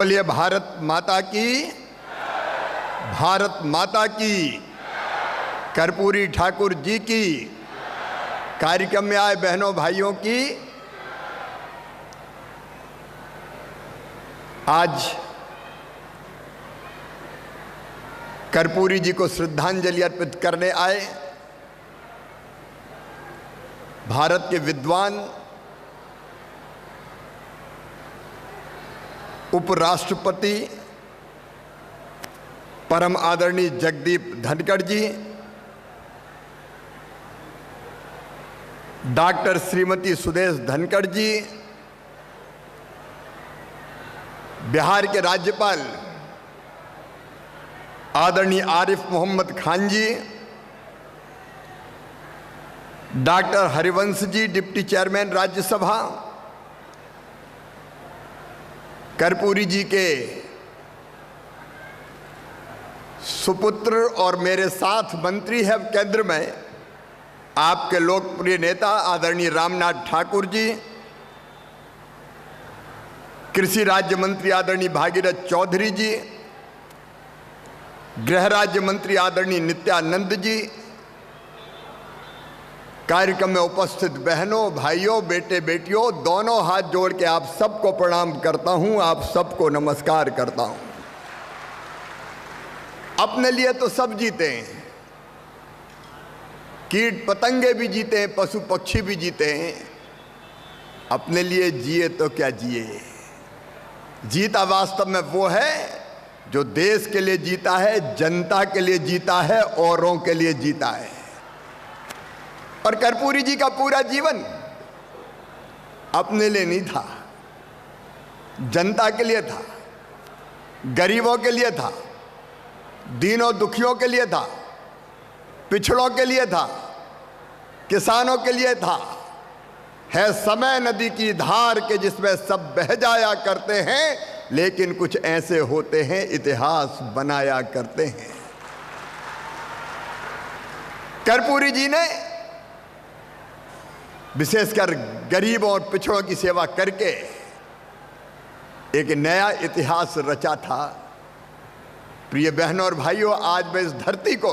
बोलिए भारत माता की, भारत माता की। कर्पूरी ठाकुर जी की। कार्यक्रम में आए बहनों भाइयों की आज कर्पूरी जी को श्रद्धांजलि अर्पित करने आए भारत के विद्वान उपराष्ट्रपति परम आदरणीय जगदीप धनखड़ जी, डॉक्टर श्रीमती सुदेश धनखड़ जी, बिहार के राज्यपाल आदरणीय आरिफ मोहम्मद खान जी, doctor Harivansh ji, deputy chairman Rajya Sabha, Karpoori ji के सुपुत्र और मेरे साथ मंत्री है केंद्र में आपके लोकप्रिय नेता आदरणीय रामनाथ ठाकुर जी, कृषि राज्य मंत्री आदरणीय भागीरथ चौधरी जी, गृह राज्य मंत्री आदरणीय नित्यानंद जी, कार्यक्रम में उपस्थित बहनों भाइयों बेटे बेटियों दोनों हाथ जोड़ के आप सबको प्रणाम करता हूं, आप सबको नमस्कार करता हूं। अपने लिए तो सब जीते हैं, कीट पतंगे भी जीते हैं, पशु पक्षी भी जीते हैं, अपने लिए जिए तो क्या जिए। जीता वास्तव में वो है जो देश के लिए जीता है, जनता के लिए जीता है, औरों के लिए जीता है। और कर्पूरी जी का पूरा जीवन अपने लिए नहीं था, जनता के लिए था, गरीबों के लिए था, दीनों दुखियों के लिए था, पिछड़ों के लिए था, किसानों के लिए था। है समय नदी की धार के जिसमें सब बह जाया करते हैं, लेकिन कुछ ऐसे होते हैं इतिहास बनाया करते हैं। कर्पूरी जी ने विशेषकर गरीबों और पिछड़ों की सेवा करके एक नया इतिहास रचा था। प्रिय बहनों और भाइयों, आज मैं इस धरती को,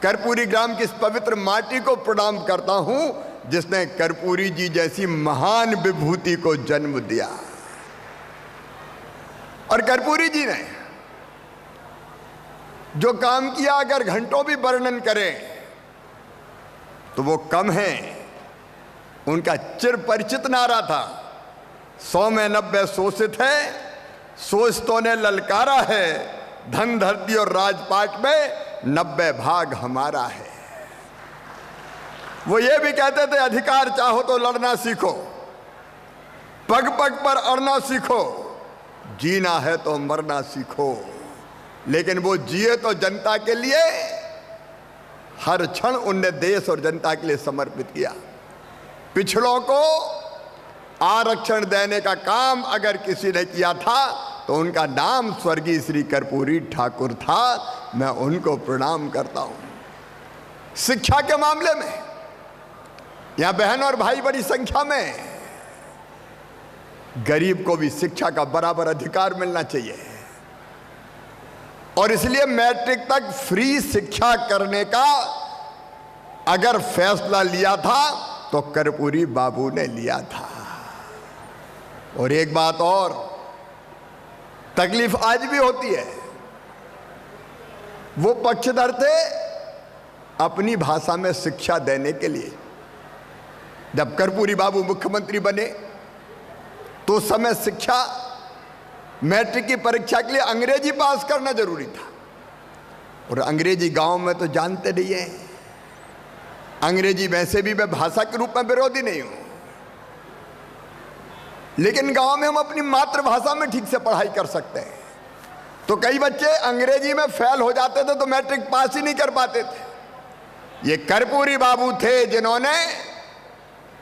कर्पूरी ग्राम की इस पवित्र माटी को प्रणाम करता हूं जिसने कर्पूरी जी जैसी महान विभूति को जन्म दिया। और कर्पूरी जी ने जो काम किया अगर घंटों भी वर्णन करें तो वो कम है। उनका चिर परिचित नारा था, 100 में 90 शोषित है, शोषितों ने ललकारा है, धन धरती और राजपाट में 90 भाग हमारा है। वो ये भी कहते थे, अधिकार चाहो तो लड़ना सीखो, पग पग पर अड़ना सीखो, जीना है तो मरना सीखो। लेकिन वो जिए तो जनता के लिए, हर क्षण उनने देश और जनता के लिए समर्पित किया। पिछड़ों को आरक्षण देने का काम अगर किसी ने किया था तो उनका नाम स्वर्गीय श्री कर्पूरी ठाकुर था। मैं उनको प्रणाम करता हूं। शिक्षा के मामले में यहां बहन और भाई बड़ी संख्या में, गरीब को भी शिक्षा का बराबर अधिकार मिलना चाहिए और इसलिए मैट्रिक तक फ्री शिक्षा करने का अगर फैसला लिया था तो कर्पूरी बाबू ने लिया था। और एक बात और, तकलीफ आज भी होती है, वो पक्षधर थे अपनी भाषा में शिक्षा देने के लिए। जब कर्पूरी बाबू मुख्यमंत्री बने तो उस समय शिक्षा, मैट्रिक की परीक्षा के लिए अंग्रेजी पास करना जरूरी था। और अंग्रेजी गांव में तो जानते नहीं है, अंग्रेजी वैसे भी मैं भाषा के रूप में विरोधी नहीं हूं, लेकिन गांव में हम अपनी मातृभाषा में ठीक से पढ़ाई कर सकते हैं। तो कई बच्चे अंग्रेजी में फेल हो जाते थे तो मैट्रिक पास ही नहीं कर पाते थे। ये कर्पूरी बाबू थे जिन्होंने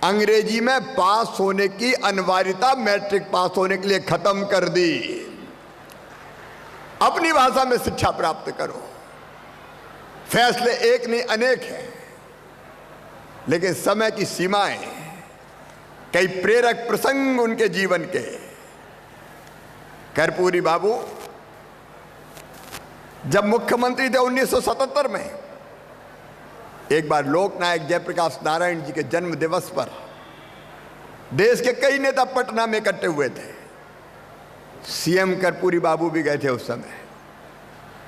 अंग्रेजी में पास होने की अनिवार्यता मैट्रिक पास होने के लिए खत्म कर दी। अपनी भाषा में शिक्षा प्राप्त करो। फैसले एक नहीं अनेक हैं, लेकिन समय की सीमाएं, कई प्रेरक प्रसंग उनके जीवन के, कर्पूरी बाबू जब मुख्यमंत्री थे 1977 में, एक बार लोकनायक जयप्रकाश नारायण जी के जन्म दिवस पर देश के कई नेता पटना में इकट्ठे हुए थे। सीएम कर्पूरी बाबू भी गए थे उस समय।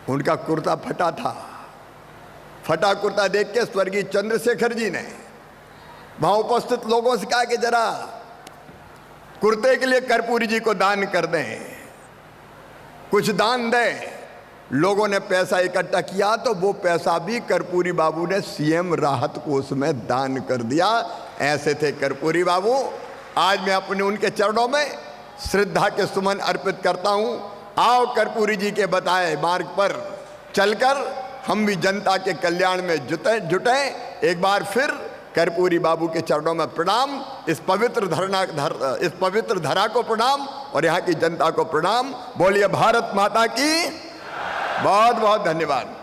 उनका कुर्ता फटा था। फटा कुर्ता देख के स्वर्गीय चंद्रशेखर जी ने वहां उपस्थित लोगों से कहा कि जरा कुर्ते के लिए कर्पूरी जी को दान कर दें, कुछ दान दें। लोगों ने पैसा इकट्ठा किया तो वो पैसा भी कर्पूरी बाबू ने सीएम राहत कोष में दान कर दिया। ऐसे थे कर्पूरी बाबू। आज मैं अपने उनके चरणों में श्रद्धा के सुमन अर्पित करता हूं। आओ कर्पूरी जी के बताए मार्ग पर चलकर हम भी जनता के कल्याण में जुटे। एक बार फिर कर्पूरी बाबू के चरणों में प्रणाम, इस पवित्र धरा को प्रणाम और यहाँ की जनता को प्रणाम। बोलिए भारत माता की। बहुत बहुत धन्यवाद।